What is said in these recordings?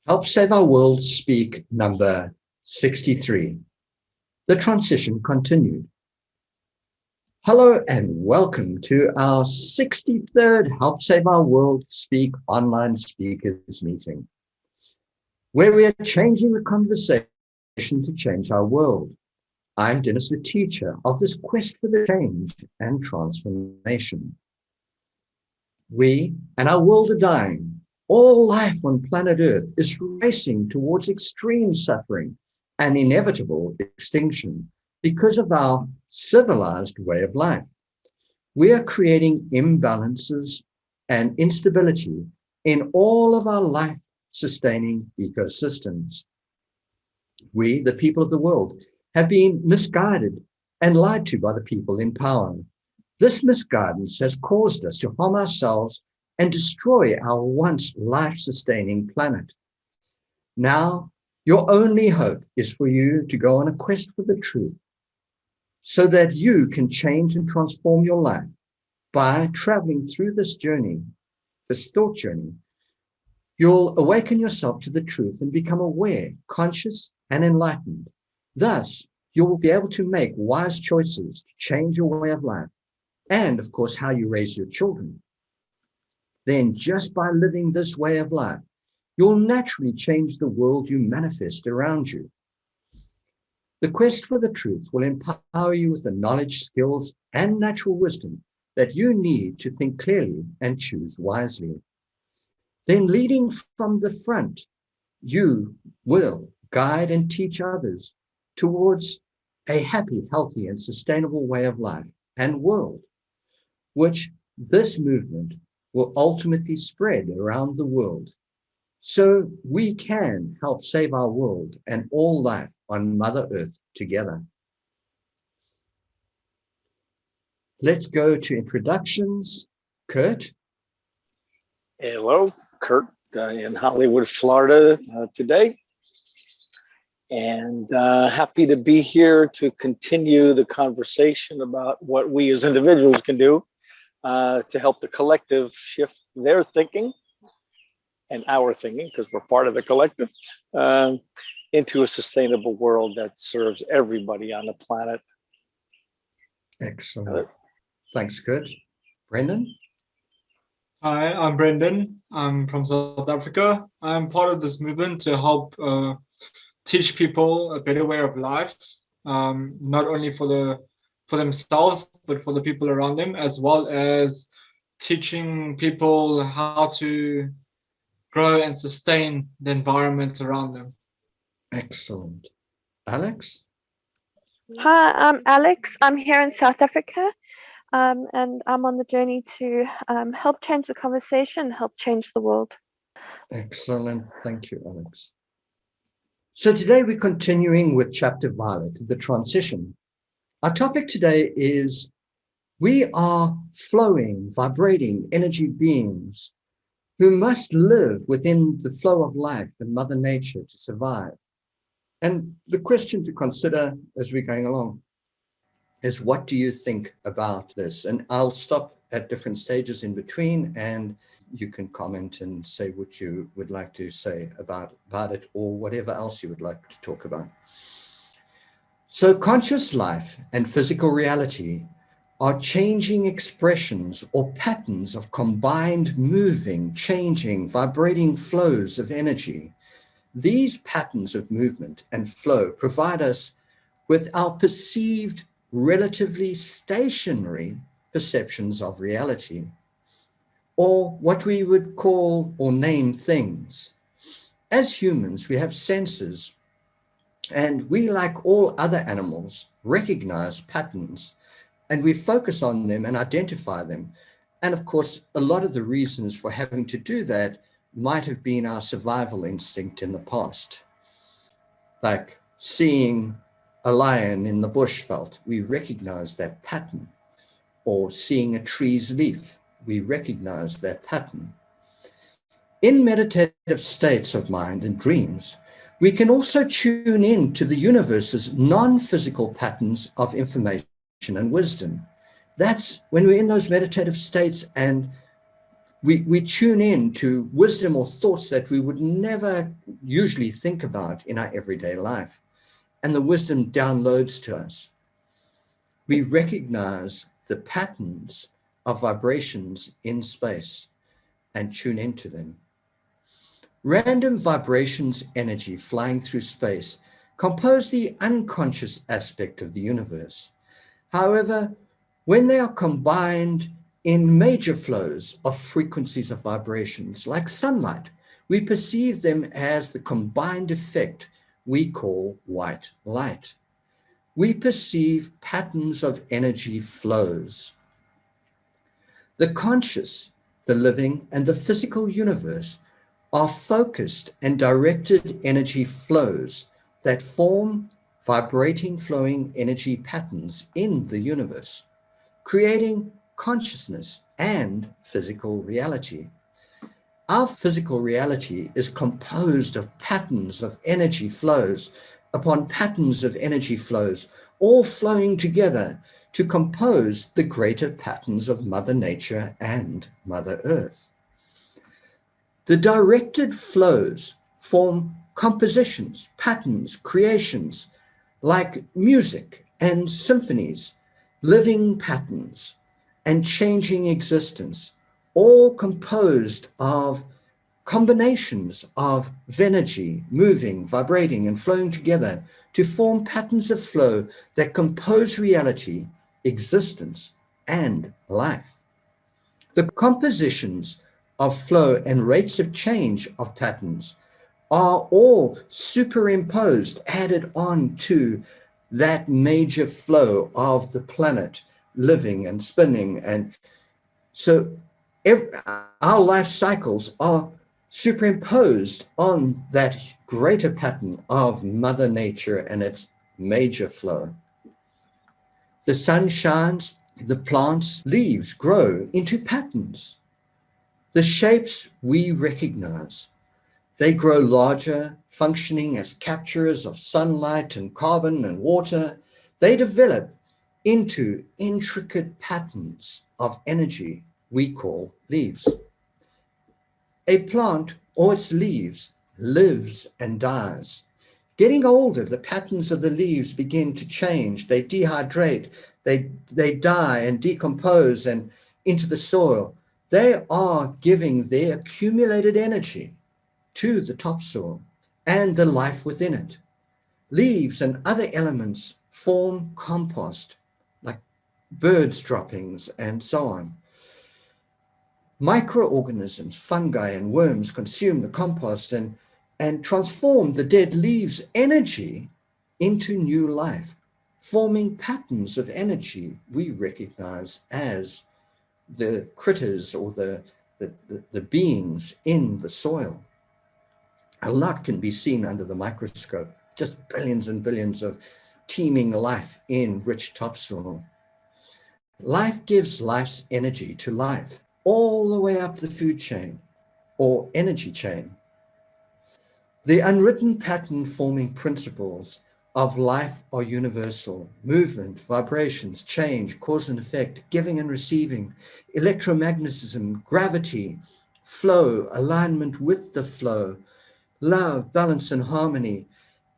Help Save Our World Speak number 63. The transition continued. Hello and welcome to our 63rd Help Save Our World Speak online speakers meeting, where we are changing the conversation to change our world. I'm Dennis, the teacher of this quest for the change and transformation. We and our world are dying. All life on planet Earth is racing towards extreme suffering and inevitable extinction because of our civilized way of life. We are creating imbalances and instability in all of our life-sustaining ecosystems. We, the people of the world, have been misguided and lied to by the people in power. This misguidance has caused us to harm ourselves and destroy our once life-sustaining planet. Now, your only hope is for you to go on a quest for the truth so that you can change and transform your life by traveling through this journey, this thought journey. You'll awaken yourself to the truth and become aware, conscious, and enlightened. Thus, you will be able to make wise choices to change your way of life and, of course, how you raise your children. Then just by living this way of life, you'll naturally change the world you manifest around you. The quest for the truth will empower you with the knowledge, skills, and natural wisdom that you need to think clearly and choose wisely. Then leading from the front, you will guide and teach others towards a happy, healthy, and sustainable way of life and world, which this movement will ultimately spread around the world, so we can help save our world and all life on Mother Earth together. Let's go to introductions. Kurt. Hello, Kurt in Hollywood, Florida today. And happy to be here to continue the conversation about what we as individuals can do to help the collective shift their thinking and our thinking, because we're part of the collective, into a sustainable world that serves everybody on the planet. Excellent. Thanks, Kurt. Brendan? Hi, I'm Brendan. I'm from South Africa. I'm part of this movement to help teach people a better way of life, not only for themselves, but for the people around them, as well as teaching people how to grow and sustain the environment around them. Excellent. Alex? Hi, I'm Alex. I'm here in South Africa, and I'm on the journey to help change the conversation, help change the world. Excellent. Thank you, Alex. So today we're continuing with Chapter Violet, the transition. Our topic today is we are flowing, vibrating energy beings who must live within the flow of life and Mother Nature to survive. And the question to consider as we're going along is, what do you think about this? And I'll stop at different stages in between, and you can comment and say what you would like to say about it, or whatever else you would like to talk about. So conscious life and physical reality are changing expressions or patterns of combined moving, changing, vibrating flows of energy. These patterns of movement and flow provide us with our perceived, relatively stationary perceptions of reality, or what we would call or name things. As humans, we have senses, and we, like all other animals, recognize patterns, and we focus on them and identify them. And of course, a lot of the reasons for having to do that might have been our survival instinct in the past. Like seeing a lion in the bushveld, we recognize that pattern. Or seeing a tree's leaf, we recognize that pattern. In meditative states of mind and dreams, we can also tune in to the universe's non-physical patterns of information and wisdom. That's when we're in those meditative states and We tune in to wisdom or thoughts that we would never usually think about in our everyday life. And the wisdom downloads to us. We recognize the patterns of vibrations in space and tune into them. Random vibrations energy flying through space compose the unconscious aspect of the universe. However, when they are combined in major flows of frequencies of vibrations like sunlight, we perceive them as the combined effect we call white light. We perceive patterns of energy flows. The conscious, the living, and the physical universe are focused and directed energy flows that form vibrating flowing energy patterns in the universe, creating consciousness and physical reality. Our physical reality is composed of patterns of energy flows upon patterns of energy flows, all flowing together to compose the greater patterns of Mother Nature and Mother Earth. The directed flows form compositions, patterns, creations, like music and symphonies, living patterns and changing existence, all composed of combinations of energy moving, vibrating, and flowing together to form patterns of flow that compose reality, existence, and life. The compositions of flow and rates of change of patterns are all superimposed, added on to that major flow of the planet living and spinning. And so our life cycles are superimposed on that greater pattern of Mother Nature and its major flow. The sun shines, the plants' leaves grow into patterns. The shapes we recognize, they grow larger, functioning as capturers of sunlight and carbon and water. They develop into intricate patterns of energy we call leaves. A plant or its leaves lives and dies. Getting older, the patterns of the leaves begin to change. They dehydrate, they die and decompose and into the soil. They are giving their accumulated energy to the topsoil and the life within it. Leaves and other elements form compost, like birds' droppings and so on. Microorganisms, fungi and worms consume the compost and transform the dead leaves' energy into new life, forming patterns of energy we recognize as the critters or the beings in the soil. A lot can be seen under the microscope, just billions and billions of teeming life in rich topsoil. Life gives life's energy to life, all the way up the food chain or energy chain. The unwritten pattern forming principles of life are universal. Movement, vibrations, change, cause and effect, giving and receiving, electromagnetism, gravity, flow, alignment with the flow, love, balance and harmony,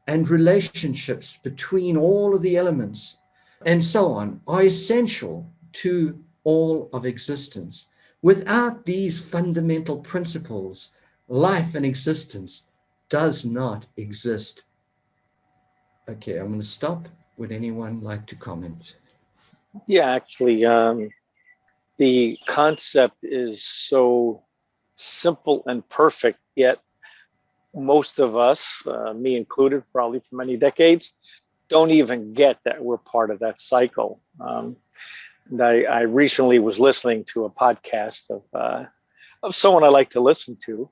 and relationships between all of the elements, and so on, are essential to all of existence. Without these fundamental principles, life and existence does not exist. Okay, I'm going to stop. Would anyone like to comment? Yeah, actually, the concept is so simple and perfect, yet most of us, me included, probably for many decades, don't even get that we're part of that cycle. And I recently was listening to a podcast of someone I like to listen to,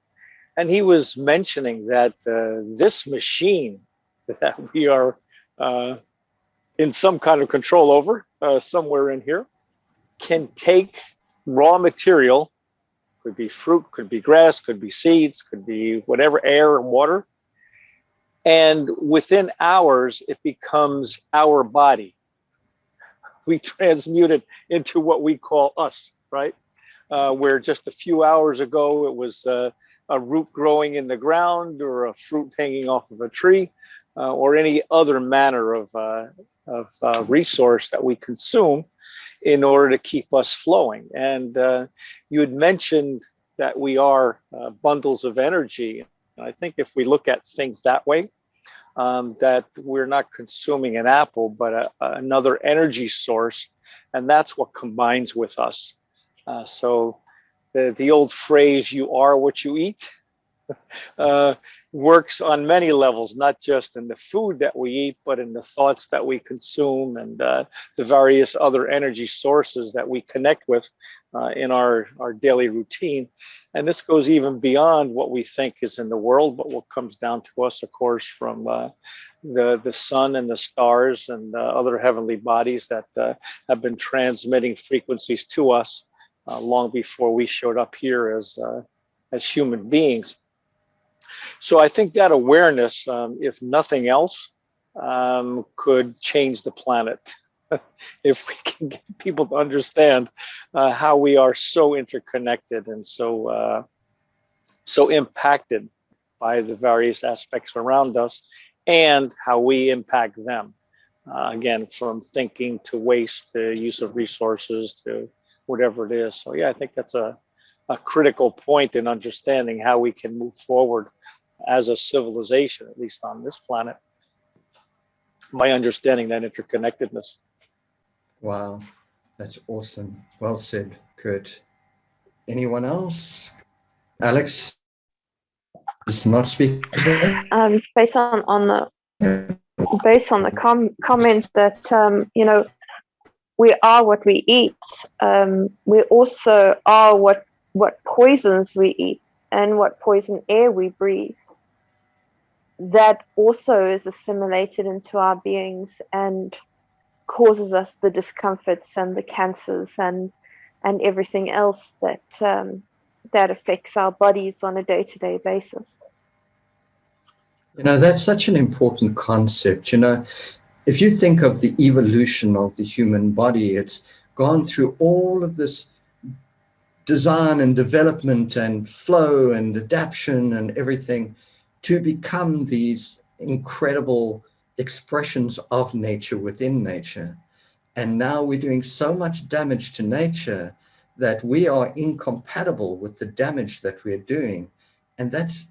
and he was mentioning that this machine that we are in some kind of control over somewhere in here can take raw material, could be fruit, could be grass, could be seeds, could be whatever, air and water, and within hours it becomes our body. We transmute it into what we call us, right? where just a few hours ago it was a root growing in the ground or a fruit hanging off of a tree, or any other manner of resource that we consume in order to keep us flowing. And you had mentioned that we are bundles of energy. And I think if we look at things that way, that we're not consuming an apple, but another energy source, and that's what combines with us. So the old phrase, "you are what you eat," works on many levels, not just in the food that we eat, but in the thoughts that we consume and the various other energy sources that we connect with in our daily routine. And this goes even beyond what we think is in the world, but what comes down to us, of course, from the sun and the stars and other heavenly bodies that have been transmitting frequencies to us long before we showed up here as human beings. So I think that awareness, if nothing else, could change the planet. If we can get people to understand how we are so interconnected and so impacted by the various aspects around us, and how we impact them. Again, from thinking to waste to use of resources to whatever it is. So yeah, I think that's a critical point in understanding how we can move forward as a civilization, at least on this planet, by understanding that interconnectedness. Wow, that's awesome. Well said, Kurt. Anyone else? Alex is not speaking today. Based on the comment that we are what we eat. We also are what poisons we eat and what poison air we breathe. That also is assimilated into our beings and causes us the discomforts and the cancers and everything else that affects our bodies on a day-to-day basis. That's such an important concept. If you think of the evolution of the human body, it's gone through all of this design and development and flow and adaptation and everything to become these incredible expressions of nature within nature. And now we're doing so much damage to nature that we are incompatible with the damage that we're doing. And that's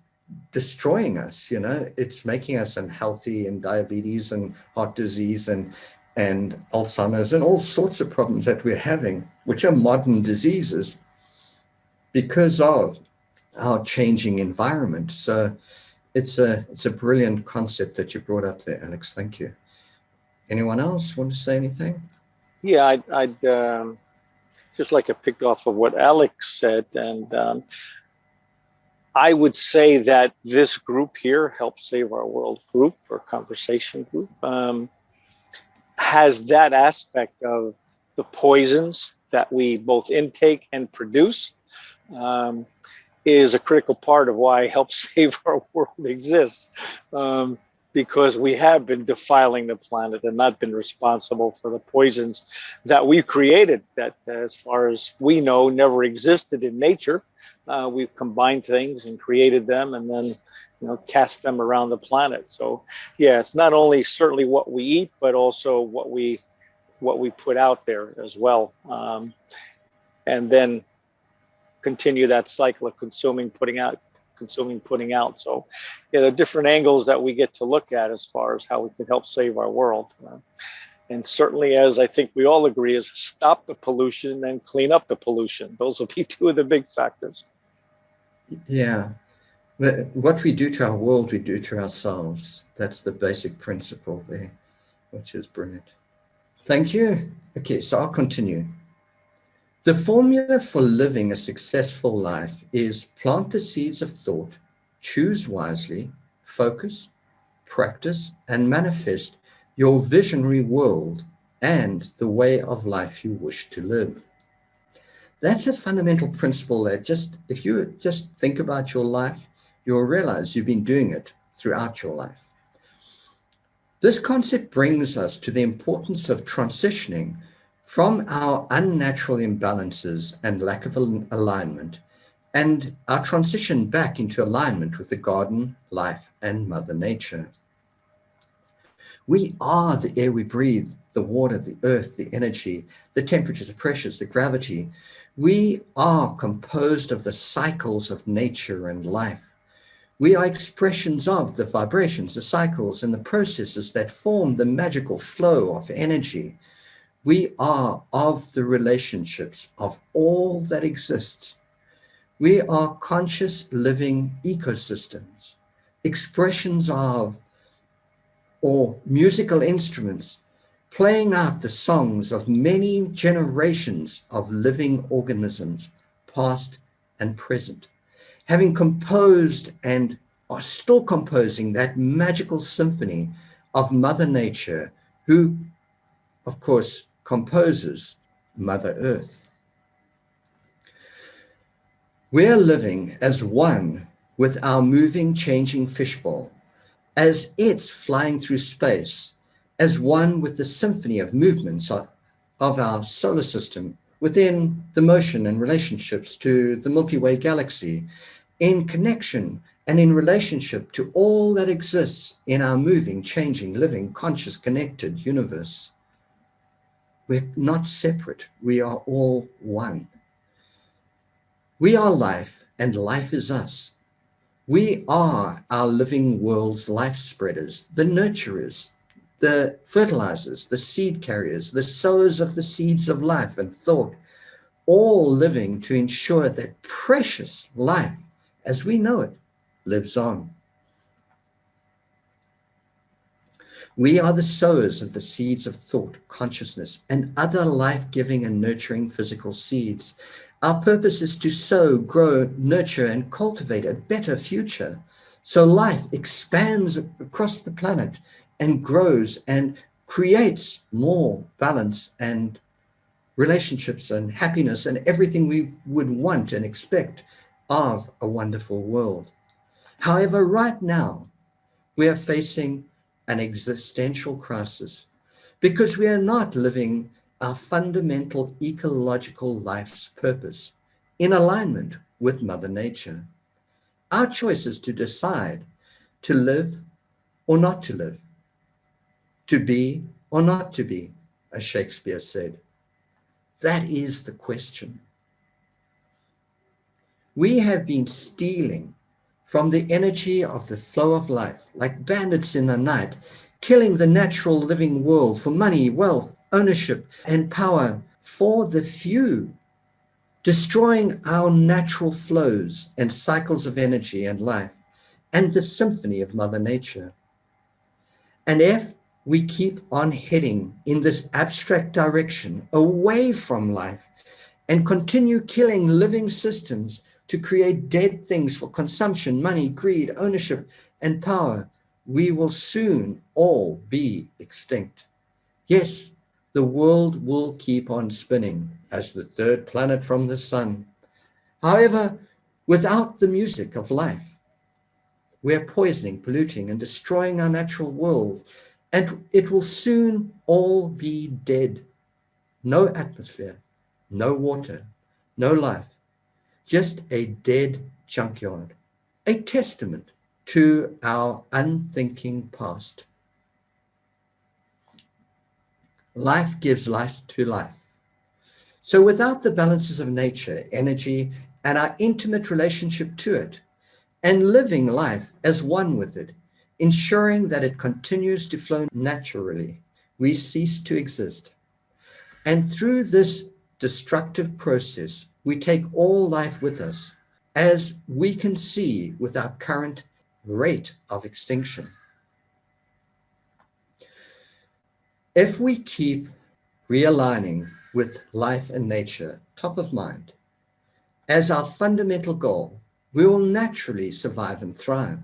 destroying us. It's making us unhealthy, and diabetes and heart disease and Alzheimer's and all sorts of problems that we're having, which are modern diseases because of our changing environment. So it's a brilliant concept that you brought up there, Alex. Thank you. Anyone else want to say anything? Yeah, I'd just like to pick off of what Alex said, and I would say that this group here, Help Save Our World group or conversation group, has that aspect of the poisons that we both intake and produce, is a critical part of why Help Save Our World exists, because we have been defiling the planet and not been responsible for the poisons that we've created that, as far as we know, never existed in nature. We've combined things and created them and then cast them around the planet. So yeah, it's not only certainly what we eat, but also what we put out there as well. And then continue that cycle of consuming, putting out. So there are different angles that we get to look at as far as how we can help save our world. And certainly, as I think we all agree, is stop the pollution and clean up the pollution. Those will be two of the big factors. Yeah. What we do to our world, we do to ourselves. That's the basic principle there, which is brilliant. Thank you. Okay, so I'll continue. The formula for living a successful life is plant the seeds of thought, choose wisely, focus, practice, and manifest your visionary world and the way of life you wish to live. That's a fundamental principle that if you just think about your life, you'll realize you've been doing it throughout your life. This concept brings us to the importance of transitioning from our unnatural imbalances and lack of alignment, and our transition back into alignment with the garden, life, and Mother Nature. We are the air we breathe, the water, the earth, the energy, the temperatures, the pressures, the gravity. We are composed of the cycles of nature and life. We are expressions of the vibrations, the cycles, and the processes that form the magical flow of energy. We are of the relationships of all that exists. We are conscious living ecosystems, expressions of or musical instruments, playing out the songs of many generations of living organisms, past and present, having composed and are still composing that magical symphony of Mother Nature, who, of course, composes Mother Earth. We're living as one with our moving, changing fishbowl, as it's flying through space, as one with the symphony of movements of our solar system within the motion and relationships to the Milky Way galaxy, in connection and in relationship to all that exists in our moving, changing, living, conscious, connected universe. We're not separate. We are all one. We are life, and life is us. We are our living world's life spreaders, the nurturers, the fertilizers, the seed carriers, the sowers of the seeds of life and thought, all living to ensure that precious life, as we know it, lives on. We are the sowers of the seeds of thought, consciousness, and other life-giving and nurturing physical seeds. Our purpose is to sow, grow, nurture, and cultivate a better future. So life expands across the planet and grows and creates more balance and relationships and happiness and everything we would want and expect of a wonderful world. However, right now, we are facing an existential crisis because we are not living our fundamental ecological life's purpose in alignment with Mother Nature. Our choice is to decide to live or not to live, to be or not to be, as Shakespeare said. That is the question. We have been stealing from the energy of the flow of life, like bandits in the night, killing the natural living world for money, wealth, ownership, and power for the few, destroying our natural flows and cycles of energy and life, and the symphony of Mother Nature. And if we keep on heading in this abstract direction away from life and continue killing living systems to create dead things for consumption, money, greed, ownership, and power, we will soon all be extinct. Yes, the world will keep on spinning as the third planet from the sun. However, without the music of life, we're poisoning, polluting, and destroying our natural world, and it will soon all be dead. No atmosphere, no water, no life, just a dead junkyard, a testament to our unthinking past. Life gives life to life. So without the balances of nature, energy, and our intimate relationship to it, and living life as one with it, ensuring that it continues to flow naturally, we cease to exist. And through this destructive process, we take all life with us, as we can see with our current rate of extinction. If we keep realigning with life and nature top of mind as our fundamental goal, we will naturally survive and thrive.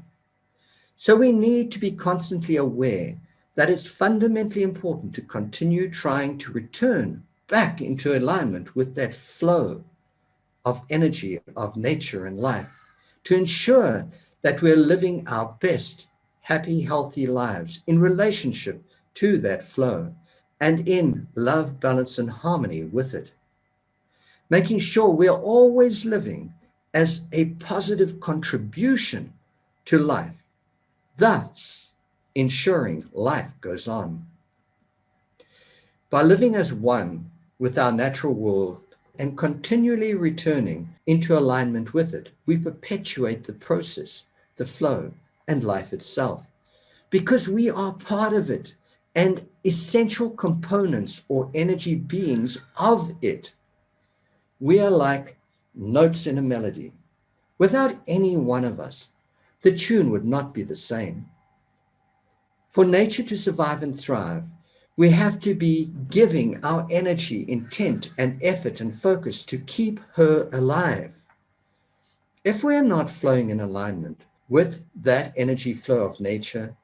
So we need to be constantly aware that it's fundamentally important to continue trying to return back into alignment with that flow of energy of nature and life, to ensure that we're living our best, happy, healthy lives in relationship to that flow, and in love, balance, and harmony with it. Making sure we are always living as a positive contribution to life, thus ensuring life goes on. By living as one with our natural world and continually returning into alignment with it, we perpetuate the process, the flow, and life itself, because we are part of it and essential components or energy beings of it. We are like notes in a melody. Without any one of us, the tune would not be the same. For nature to survive and thrive, we have to be giving our energy, intent, and effort and focus to keep her alive. If we are not flowing in alignment with that energy flow of nature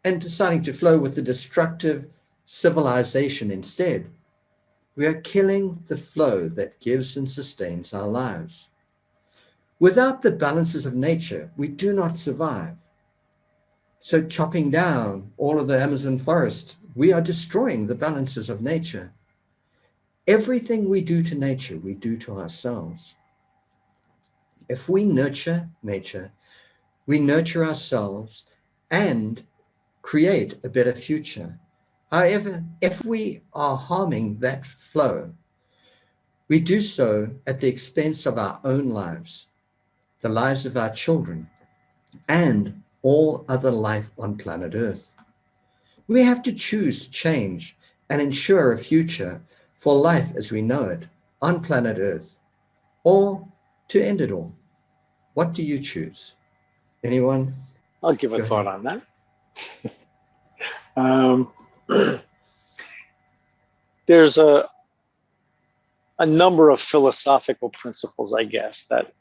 and deciding to flow with the destructive civilization instead, we are killing the flow that gives and sustains our lives. Without the balances of nature, we do not survive. So chopping down all of the Amazon forest, we are destroying the balances of nature. Everything we do to nature, we do to ourselves. If we nurture nature, we nurture ourselves and create a better future. However, if we are harming that flow, we do so at the expense of our own lives, the lives of our children, and all other life on planet Earth. We have to choose change and ensure a future for life as we know it on planet Earth, or to end it all. What do you choose? Anyone? I'll give a Go thought ahead. on that. Um, there's a number of philosophical principles, I guess, that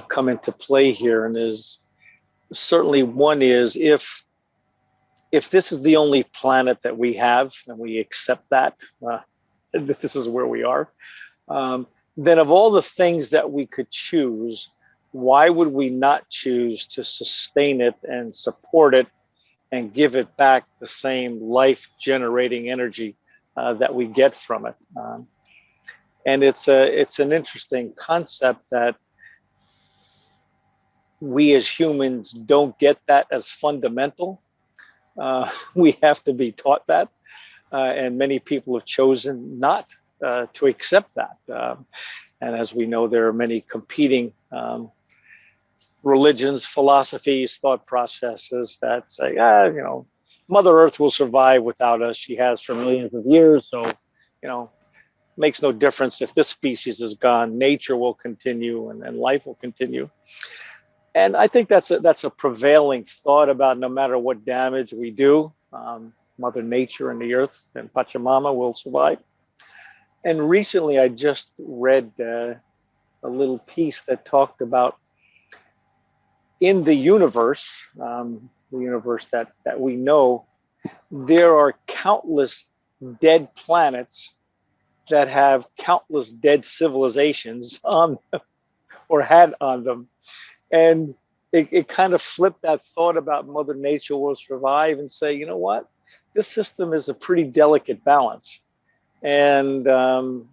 come into play here, and is certainly one is if this is the only planet that we have, and we accept that this is where we are, then of all the things that we could choose, why would we not choose to sustain it and support it and give it back the same life-generating energy that we get from it? And it's an interesting concept that we as humans don't get that as fundamental. We have to be taught that, and many people have chosen not to accept that. And as we know, there are many competing religions, philosophies, thought processes that say, Mother Earth will survive without us. She has for millions of years. So, makes no difference if this species is gone, nature will continue and life will continue. And I think that's a prevailing thought about no matter what damage we do, Mother Nature and the earth and Pachamama will survive. And recently I just read a little piece that talked about in the universe that we know, there are countless dead planets that have countless dead civilizations on them, or had on them. And it kind of flipped that thought about Mother Nature will survive and say, you know what? This system is a pretty delicate balance. And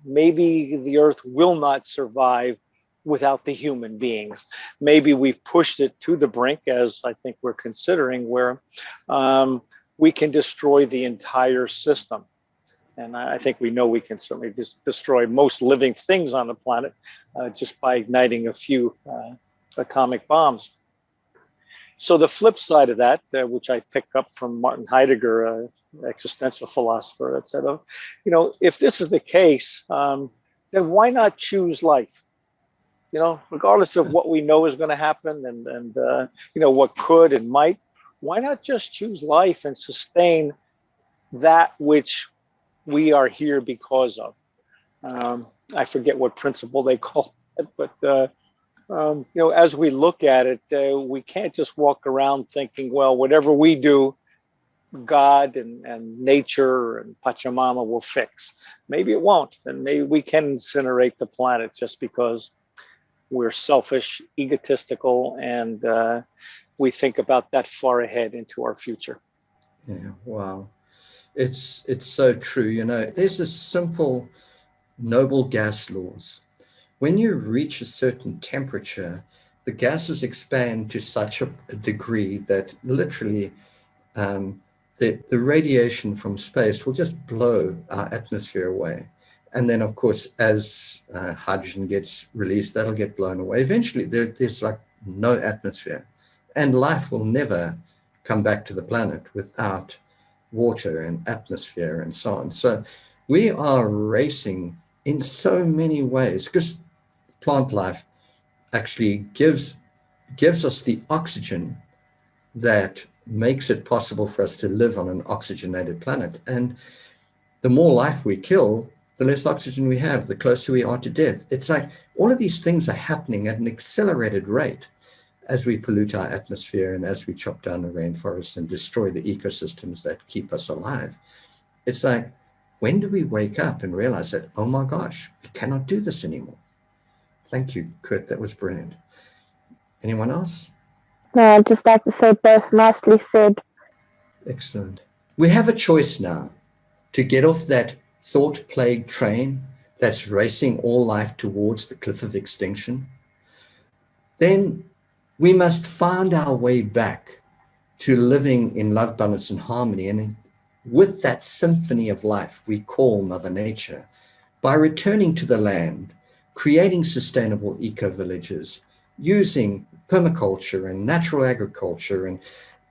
maybe the Earth will not survive without the human beings. Maybe we've pushed it to the brink, as I think we're considering, where we can destroy the entire system. And I think we know we can certainly destroy most living things on the planet just by igniting a few atomic bombs. So the flip side of that, which I picked up from Martin Heidegger, existential philosopher, that said, if this is the case, then why not choose life? Regardless of what we know is going to happen and what could and might, why not just choose life and sustain that which we are here because of? I forget what principle they call it, but as we look at it, we can't just walk around thinking, well, whatever we do, God and nature and Pachamama will fix. Maybe it won't, and maybe we can incinerate the planet just because we're selfish, egotistical, and we think about that far ahead into our future. Yeah, wow. It's so true. You know, there's a simple noble gas laws. When you reach a certain temperature, the gases expand to such a degree that literally the radiation from space will just blow our atmosphere away. And then, of course, as hydrogen gets released, that'll get blown away. Eventually, there's like no atmosphere. And life will never come back to the planet without water and atmosphere and so on. So we are racing in so many ways because plant life actually gives us the oxygen that makes it possible for us to live on an oxygenated planet. And the more life we kill, the less oxygen we have, the closer we are to death. It's like all of these things are happening at an accelerated rate as we pollute our atmosphere and as we chop down the rainforests and destroy the ecosystems that keep us alive. It's like, when do we wake up and realize that, oh my gosh, we cannot do this anymore? Thank you, Kurt. That was brilliant. Anyone else? No, I'd just like to say both nicely said. Excellent. We have a choice now to get off that thought-plagued train that's racing all life towards the cliff of extinction. Then we must find our way back to living in love, balance, and harmony. And with that symphony of life we call Mother Nature, by returning to the land, creating sustainable eco-villages, using permaculture and natural agriculture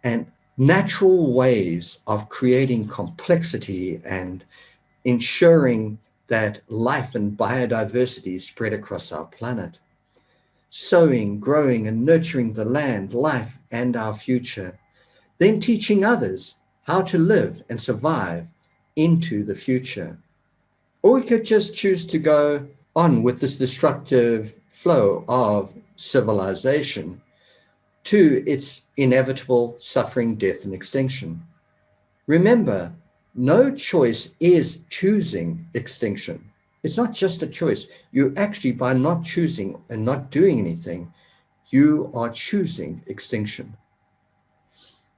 and natural ways of creating complexity and ensuring that life and biodiversity spread across our planet. Sowing, growing, and nurturing the land, life, and our future. Then teaching others how to live and survive into the future. Or we could just choose to go on with this destructive flow of civilization to its inevitable suffering, death, and extinction. Remember, no choice is choosing extinction. It's not just a choice. You actually, by not choosing and not doing anything, you are choosing extinction.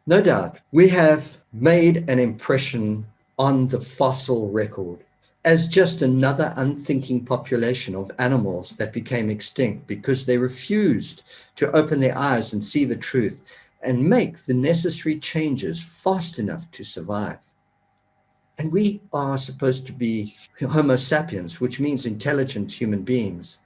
No doubt, we have made an impression on the fossil record as just another unthinking population of animals that became extinct because they refused to open their eyes and see the truth and make the necessary changes fast enough to survive. And we are supposed to be Homo sapiens, which means intelligent human beings.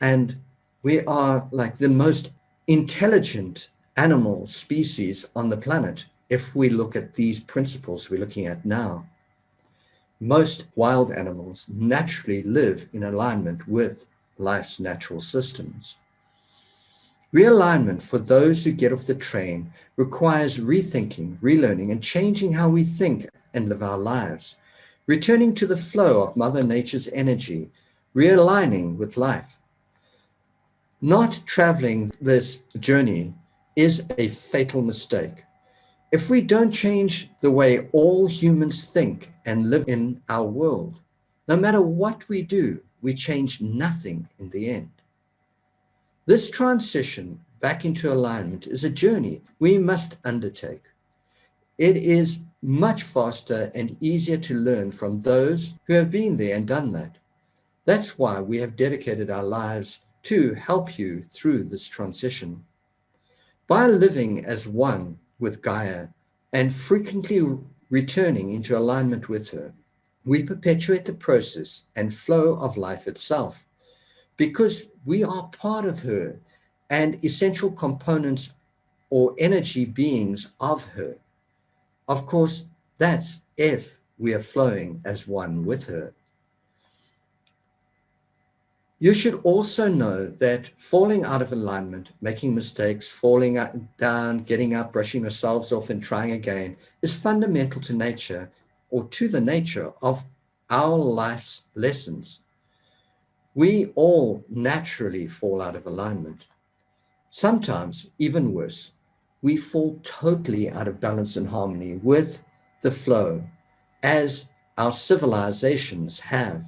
And we are like the most intelligent animal species on the planet if we look at these principles we're looking at now. Most wild animals naturally live in alignment with life's natural systems. Realignment for those who get off the train requires rethinking, relearning, and changing how we think and live our lives, returning to the flow of Mother Nature's energy, realigning with life. Not traveling this journey is a fatal mistake. If we don't change the way all humans think and live in our world, no matter what we do, we change nothing in the end. This transition back into alignment is a journey we must undertake. It is much faster and easier to learn from those who have been there and done that. That's why we have dedicated our lives to help you through this transition. By living as one with Gaia and frequently returning into alignment with her, we perpetuate the process and flow of life itself because we are part of her and essential components or energy beings of her. Of course, that's if we are flowing as one with her. You should also know that falling out of alignment, making mistakes, falling down, getting up, brushing yourselves off and trying again is fundamental to nature or to the nature of our life's lessons. We all naturally fall out of alignment. Sometimes, even worse, we fall totally out of balance and harmony with the flow as our civilizations have.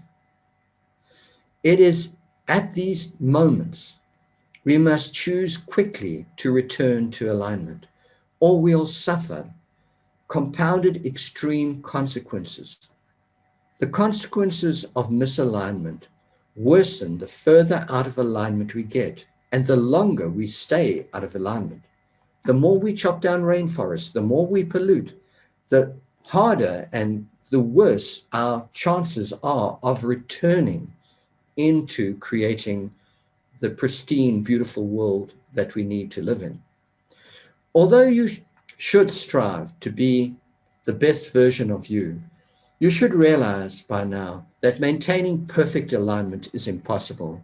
It is at these moments we must choose quickly to return to alignment, or we'll suffer compounded extreme consequences. The consequences of misalignment worsen the further out of alignment we get and the longer we stay out of alignment. The more we chop down rainforests, the more we pollute, the harder and the worse our chances are of returning into creating the pristine, beautiful world that we need to live in. Although you should strive to be the best version of you, you should realize by now that maintaining perfect alignment is impossible,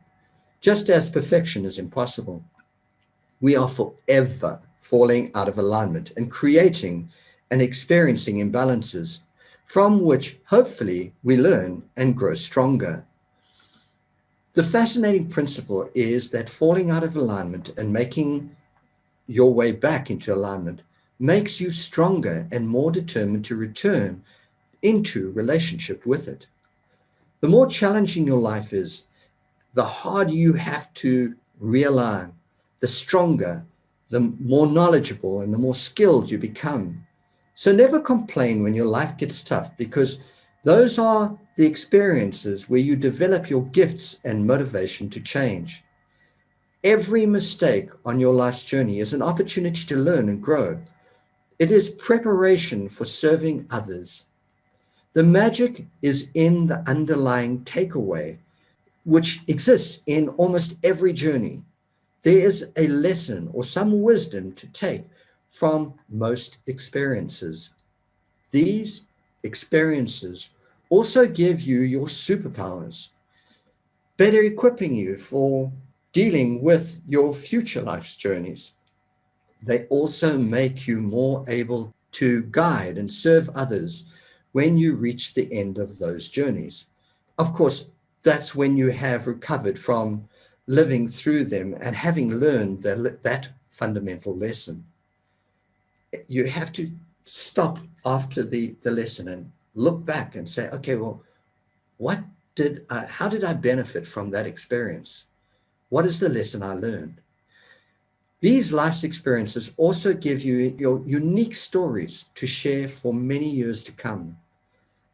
just as perfection is impossible. We are forever falling out of alignment and creating and experiencing imbalances from which hopefully we learn and grow stronger. The fascinating principle is that falling out of alignment and making your way back into alignment makes you stronger and more determined to return into relationship with it. The more challenging your life is, the harder you have to realign, the stronger, the more knowledgeable, and the more skilled you become. So never complain when your life gets tough, because those are the experiences where you develop your gifts and motivation to change. Every mistake on your life's journey is an opportunity to learn and grow. It is preparation for serving others. The magic is in the underlying takeaway, which exists in almost every journey. There is a lesson or some wisdom to take from most experiences. These experiences also give you your superpowers, better equipping you for dealing with your future life's journeys. They also make you more able to guide and serve others when you reach the end of those journeys. Of course, that's when you have recovered from living through them and having learned that fundamental lesson. You have to stop after the lesson and look back and say, okay, well, how did I benefit from that experience? What is the lesson I learned? These life's experiences also give you your unique stories to share for many years to come.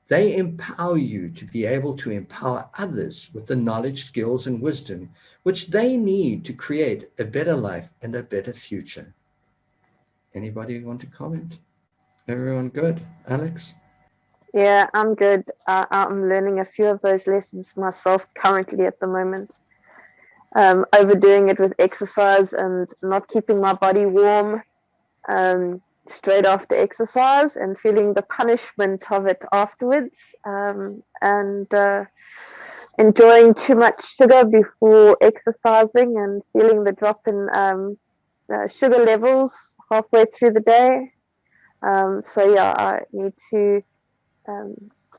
They empower you to be able to empower others with the knowledge, skills, and wisdom which they need to create a better life and a better future. Anybody want to comment? Everyone good? Alex? Yeah, I'm good. I'm learning a few of those lessons myself currently at the moment. Overdoing it with exercise and not keeping my body warm straight after exercise and feeling the punishment of it afterwards, and enjoying too much sugar before exercising and feeling the drop in sugar levels halfway through the day. So yeah, I need to.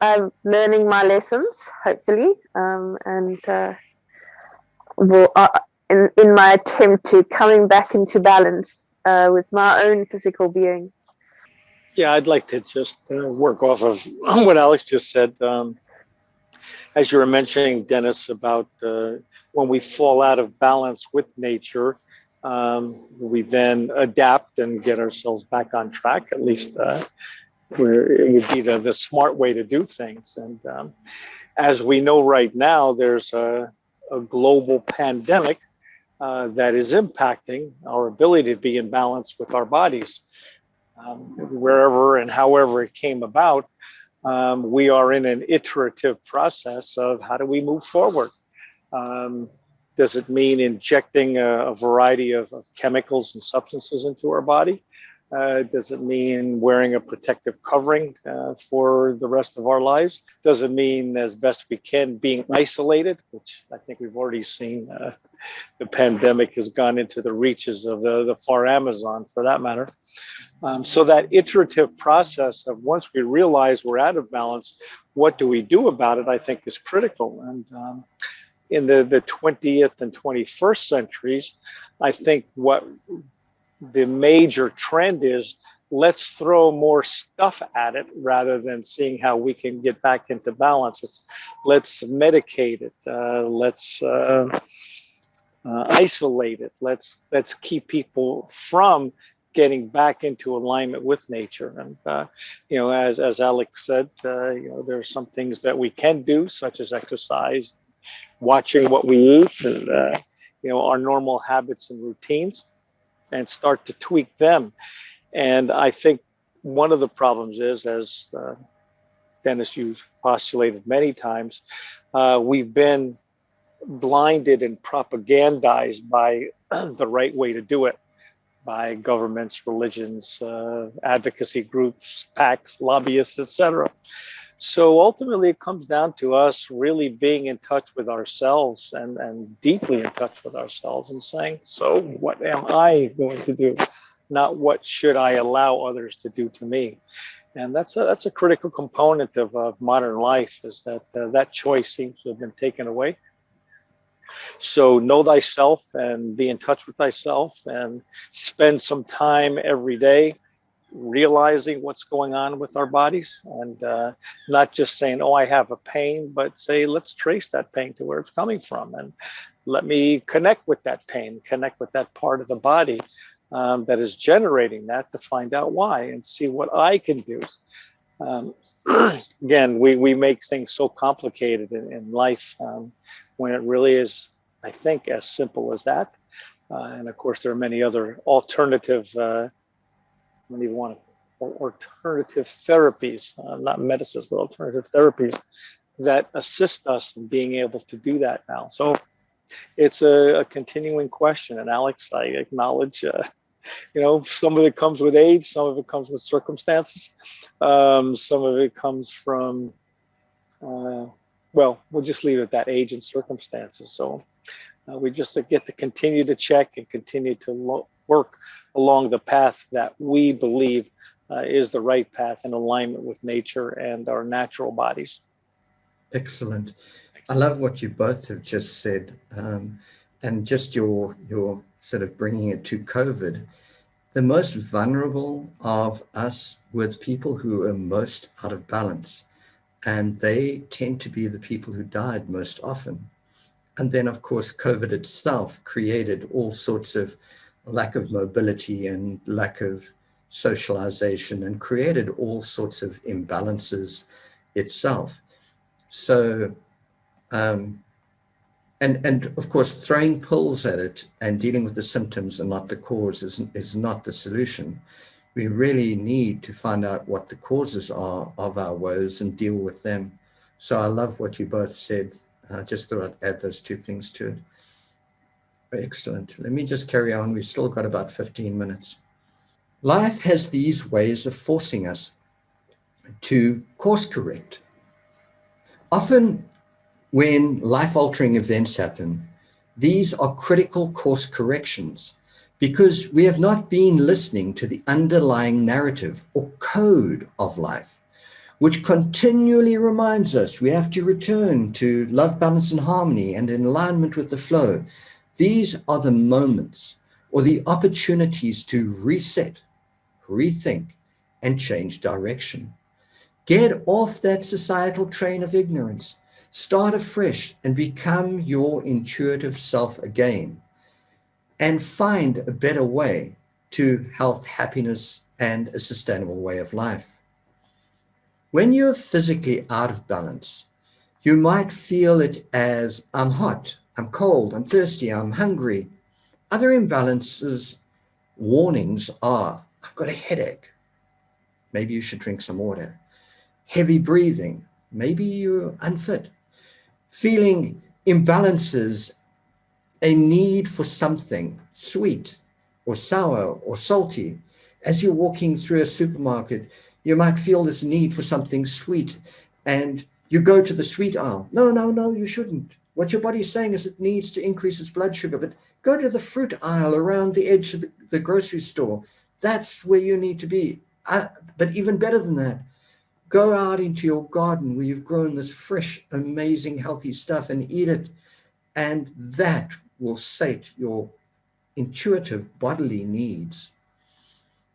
I'm learning my lessons, hopefully, and will in my attempt to coming back into balance with my own physical being. Yeah, I'd like to just work off of what Alex just said. As you were mentioning, Dennis, about when we fall out of balance with nature, we then adapt and get ourselves back on track. At least where it would be the smart way to do things. And as we know right now, there's a global pandemic that is impacting our ability to be in balance with our bodies. Wherever and however it came about, we are in an iterative process of how do we move forward. Does it mean injecting a variety of chemicals and substances into our body? Does it mean wearing a protective covering for the rest of our lives? Does it mean, as best we can, being isolated, which I think we've already seen the pandemic has gone into the reaches of the far Amazon, for that matter. So that iterative process of once we realize we're out of balance, what do we do about it, I think is critical. And in the 20th and 21st centuries, I think what the major trend is, let's throw more stuff at it rather than seeing how we can get back into balance. Let's medicate it. Let's isolate it. Let's keep people from getting back into alignment with nature. And as Alex said, there are some things that we can do, such as exercise, watching what we eat, and our normal habits and routines, and start to tweak them. And I think one of the problems is, as Dennis, you've postulated many times, we've been blinded and propagandized by the right way to do it, by governments, religions, advocacy groups, PACs, lobbyists, etc. So ultimately, it comes down to us really being in touch with ourselves, and deeply in touch with ourselves, and saying, so what am I going to do? Not what should I allow others to do to me? And that's a critical component of modern life, is that that choice seems to have been taken away. So know thyself and be in touch with thyself, and spend some time every day realizing what's going on with our bodies, and not just saying, oh, I have a pain, but say, let's trace that pain to where it's coming from, and let me connect with that pain, connect with that part of the body that is generating that, to find out why and see what I can do. Again, we make things so complicated in life, when it really is, I think, as simple as that. And of course, there are many other alternative, I don't even want to, alternative therapies, not medicines, but alternative therapies that assist us in being able to do that now. So it's a continuing question. And Alex, I acknowledge, some of it comes with age, some of it comes with circumstances, some of it comes from, well, we'll just leave it at that, age and circumstances. So we just get to continue to check and continue to work along the path that we believe is the right path, in alignment with nature and our natural bodies. Excellent. I love what you both have just said, and just your sort of bringing it to COVID. The most vulnerable of us were the people who are most out of balance, and they tend to be the people who died most often. And then, of course, COVID itself created all sorts of lack of mobility and lack of socialization, and created all sorts of imbalances itself. So, and of course, throwing pills at it and dealing with the symptoms and not the cause is not the solution. We really need to find out what the causes are of our woes and deal with them. So I love what you both said. I just thought I'd add those two things to it. Excellent. Let me just carry on. We've still got about 15 minutes. Life has these ways of forcing us to course correct. Often when life-altering events happen, these are critical course corrections, because we have not been listening to the underlying narrative or code of life, which continually reminds us we have to return to love, balance, and harmony, and in alignment with the flow. These are the moments or the opportunities to reset, rethink, and change direction. Get off that societal train of ignorance. Start afresh and become your intuitive self again, and find a better way to health, happiness, and a sustainable way of life. When you're physically out of balance, you might feel it as, I'm hot, I'm cold, I'm thirsty, I'm hungry. Other imbalances warnings are, I've got a headache. Maybe you should drink some water. Heavy breathing. Maybe you're unfit. Feeling imbalances, a need for something sweet or sour or salty. As you're walking through a supermarket, you might feel this need for something sweet, and you go to the sweet aisle. No, you shouldn't. What your body's saying is it needs to increase its blood sugar, but go to the fruit aisle around the edge of the grocery store. That's where you need to be. But even better than that, go out into your garden where you've grown this fresh, amazing, healthy stuff and eat it. And that will sate your intuitive bodily needs,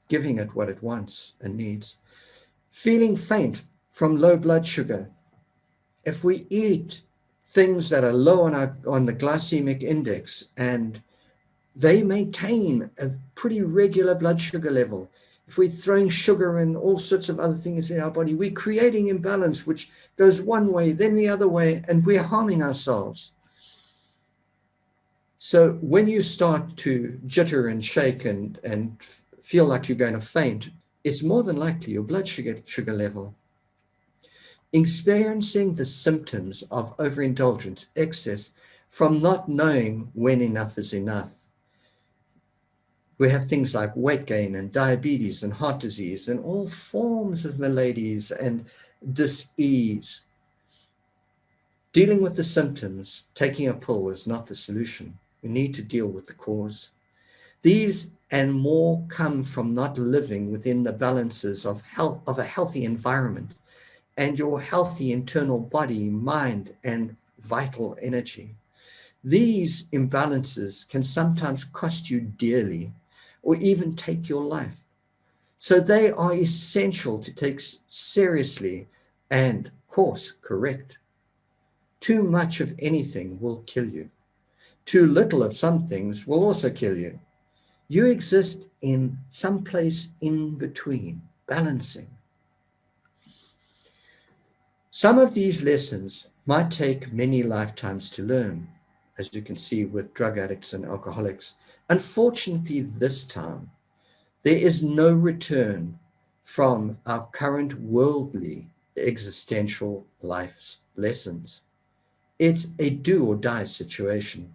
giving it what it wants and needs. Feeling faint from low blood sugar. If we eat things that are low on the glycemic index and they maintain a pretty regular blood sugar level. If we're throwing sugar and all sorts of other things in our body, we're creating imbalance, which goes one way, then the other way, and we're harming ourselves. So when you start to jitter and shake and feel like you're going to faint, it's more than likely your blood sugar level. Experiencing the symptoms of overindulgence, excess, from not knowing when enough is enough. We have things like weight gain and diabetes and heart disease and all forms of maladies and dis-ease. Dealing with the symptoms, taking a pill is not the solution. We need to deal with the cause. These and more come from not living within the balances of health, of a healthy environment and your healthy internal body, mind, and vital energy. These imbalances can sometimes cost you dearly or even take your life. So they are essential to take seriously and course correct. Too much of anything will kill you. Too little of some things will also kill you. You exist in some place in between, balancing. Some of these lessons might take many lifetimes to learn, as you can see with drug addicts and alcoholics. Unfortunately, this time, there is no return from our current worldly existential life's lessons. It's a do or die situation.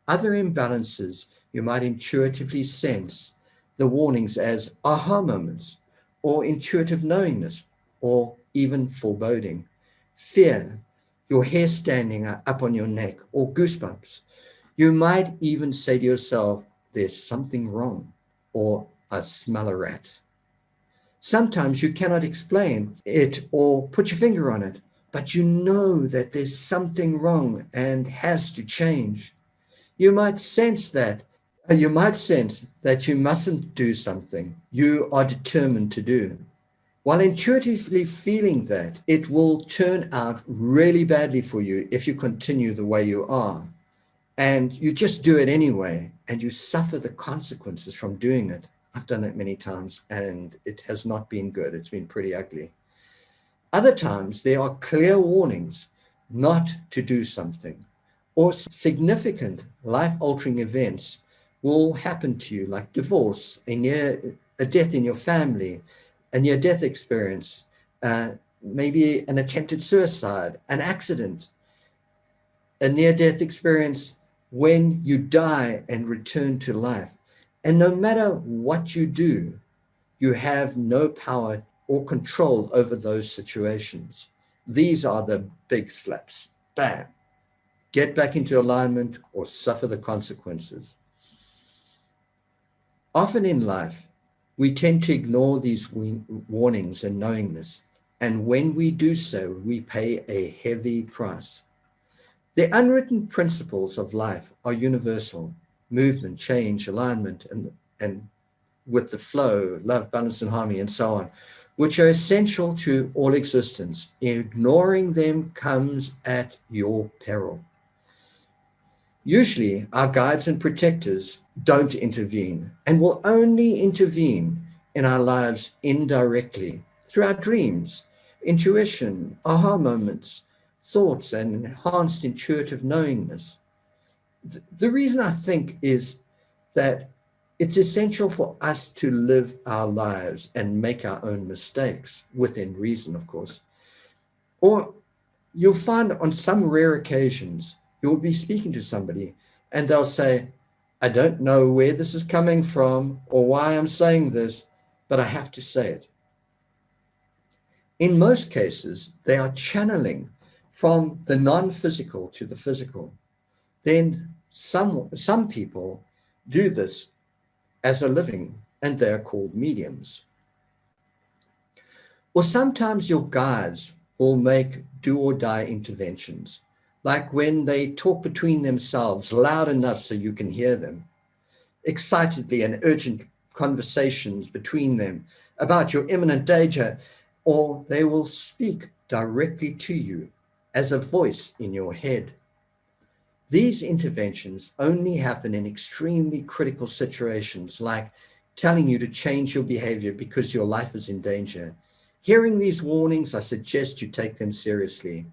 Other imbalances you might intuitively sense the warnings as aha moments, or intuitive knowingness, or even foreboding. Fear, your hair standing up on your neck, or goosebumps. You might even say to yourself, there's something wrong, or I smell a rat. Sometimes you cannot explain it or put your finger on it, but you know that there's something wrong and has to change. You might sense that. You might sense that you mustn't do something you are determined to do. While intuitively feeling that it will turn out really badly for you if you continue the way you are, and you just do it anyway, and you suffer the consequences from doing it. I've done that many times, and it has not been good. It's been pretty ugly. Other times, there are clear warnings not to do something, or significant life-altering events will happen to you, like divorce, a death in your family, a near-death experience, maybe an attempted suicide, an accident, a near-death experience when you die and return to life. And no matter what you do, you have no power or control over those situations. These are the big slaps. Bam. Get back into alignment or suffer the consequences. Often in life, we tend to ignore these warnings and knowingness. And when we do so, we pay a heavy price. The unwritten principles of life are universal: movement, change, alignment, and with the flow, love, balance, and harmony, and so on, which are essential to all existence. Ignoring them comes at your peril. Usually, our guides and protectors don't intervene and will only intervene in our lives indirectly through our dreams, intuition, aha moments, thoughts, and enhanced intuitive knowingness. The reason I think is that it's essential for us to live our lives and make our own mistakes, within reason, of course. Or you'll find on some rare occasions, you'll be speaking to somebody and they'll say, I don't know where this is coming from or why I'm saying this, but I have to say it. In most cases, they are channeling from the non-physical to the physical. Then some people do this as a living, and they're called mediums. Or sometimes your guides will make do or die interventions, like when they talk between themselves loud enough so you can hear them, excitedly and urgent conversations between them about your imminent danger, or they will speak directly to you as a voice in your head. These interventions only happen in extremely critical situations, like telling you to change your behavior because your life is in danger. Hearing these warnings, I suggest you take them seriously.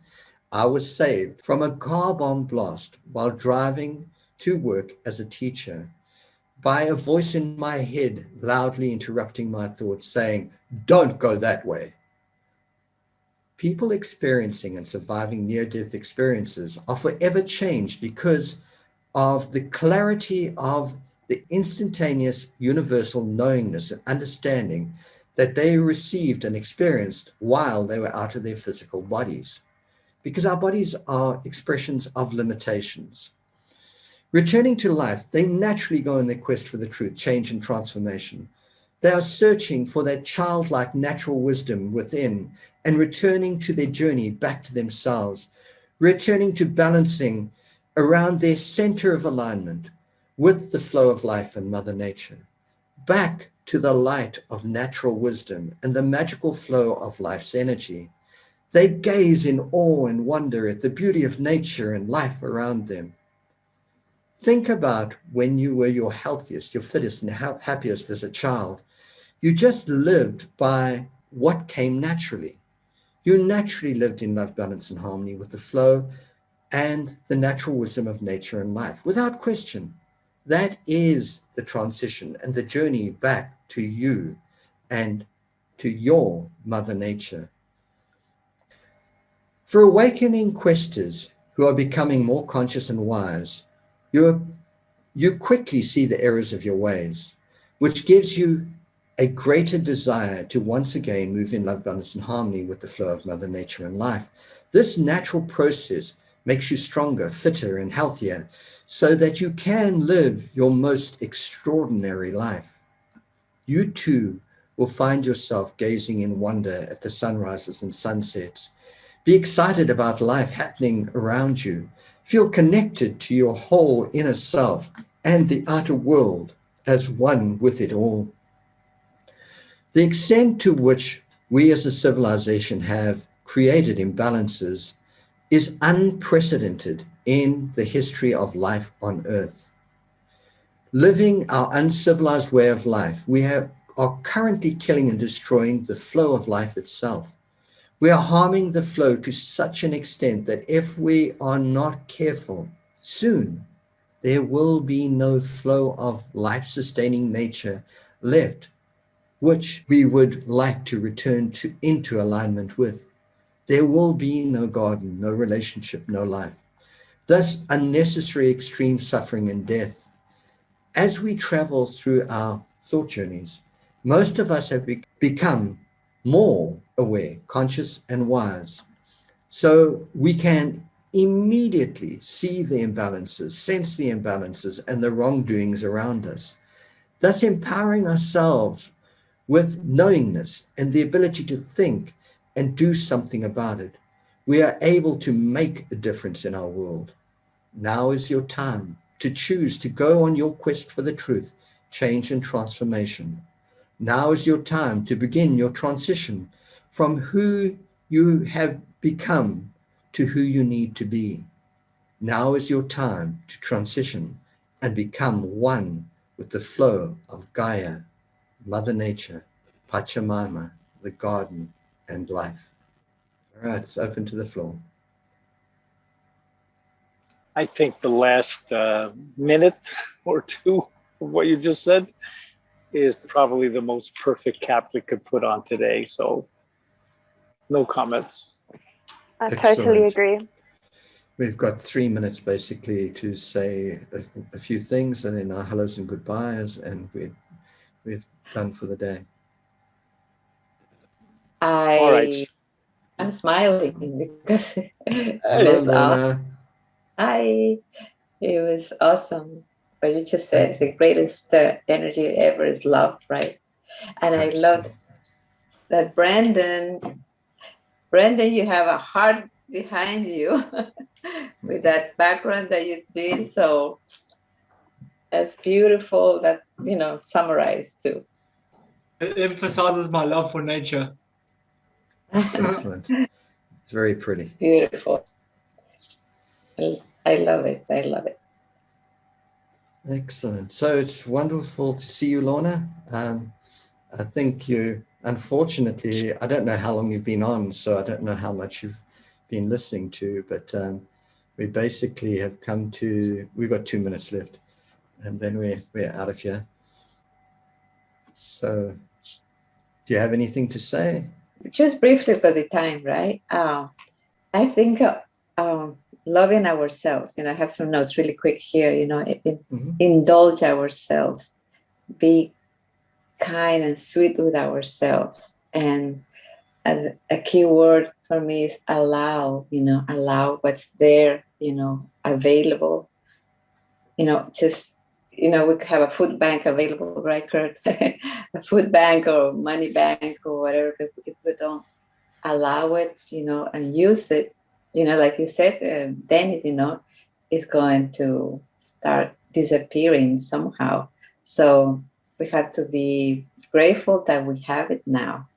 I was saved from a car bomb blast while driving to work as a teacher by a voice in my head loudly interrupting my thoughts, saying, "Don't go that way." People experiencing and surviving near-death experiences are forever changed because of the clarity of the instantaneous universal knowingness and understanding that they received and experienced while they were out of their physical bodies. Because our bodies are expressions of limitations. Returning to life, they naturally go on their quest for the truth, change, and transformation. They are searching for that childlike natural wisdom within and returning to their journey back to themselves, returning to balancing around their center of alignment with the flow of life and Mother Nature, back to the light of natural wisdom and the magical flow of life's energy. They gaze in awe and wonder at the beauty of nature and life around them. Think about when you were your healthiest, your fittest, and happiest as a child. You just lived by what came naturally. You naturally lived in love, balance, and harmony with the flow and the natural wisdom of nature and life, without question. That is the transition and the journey back to you and to your Mother Nature. For awakening questers who are becoming more conscious and wise, you quickly see the errors of your ways, which gives you a greater desire to once again move in love, balance, and harmony with the flow of Mother Nature and life. This natural process makes you stronger, fitter, and healthier so that you can live your most extraordinary life. You too will find yourself gazing in wonder at the sunrises and sunsets. Be excited about life happening around you. Feel connected to your whole inner self and the outer world as one with it all. The extent to which we as a civilization have created imbalances is unprecedented in the history of life on Earth. Living our uncivilized way of life, are currently killing and destroying the flow of life itself. We are harming the flow to such an extent that if we are not careful, soon there will be no flow of life-sustaining nature left, which we would like to return into alignment with. There will be no garden, no relationship, no life. Thus, unnecessary extreme suffering and death. As we travel through our thought journeys, most of us have become more aware, conscious, and wise. So we can immediately see the imbalances, sense the imbalances, and the wrongdoings around us, thus empowering ourselves with knowingness and the ability to think and do something about it. We are able to make a difference in our world. Now is your time to choose to go on your quest for the truth, change, and transformation. Now is your time to begin your transition from who you have become to who you need to be. Now is your time to transition and become one with the flow of Gaia, Mother Nature, Pachamama, the garden, and life. All right, it's open to the floor. I think the last minute or two of what you just said is probably the most perfect cap we could put on today. So no comments. I Excellent. totally agree. We've got 3 minutes basically to say a few things and then our hellos and goodbyes, and we've done for the day. All right. I'm smiling because Hello, Lorna. Hi, it was awesome. What you just said, the greatest energy ever is love, right? And I loved that Brandon, you have a heart behind you with that background that you did. So that's beautiful. That, summarized too. It emphasizes my love for nature. Excellent. It's very pretty. Beautiful. I love it. I love it. Excellent. So it's wonderful to see you, Lorna. I think you, unfortunately, I don't know how long you've been on, so I don't know how much you've been listening to, but we basically have come to, we've got 2 minutes left, and then we're out of here. So do you have anything to say? Just briefly for the time, right? I think loving ourselves, I have some notes really quick here, indulge ourselves, be kind and sweet with ourselves. And a key word for me is allow, allow what's there, available. Just, we could have a food bank available, right, Kurt? A food bank or money bank or whatever, if we don't allow it, and use it, like you said, Dennis, is going to start disappearing somehow. So we have to be grateful that we have it now,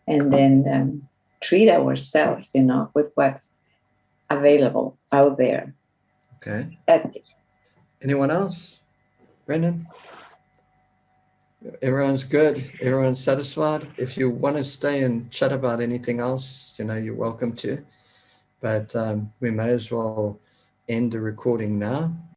and then treat ourselves, with what's available out there. Okay. That's it. Anyone else? Brendan? Everyone's good. Everyone's satisfied. If you want to stay and chat about anything else, you're welcome to. But we may as well end the recording now.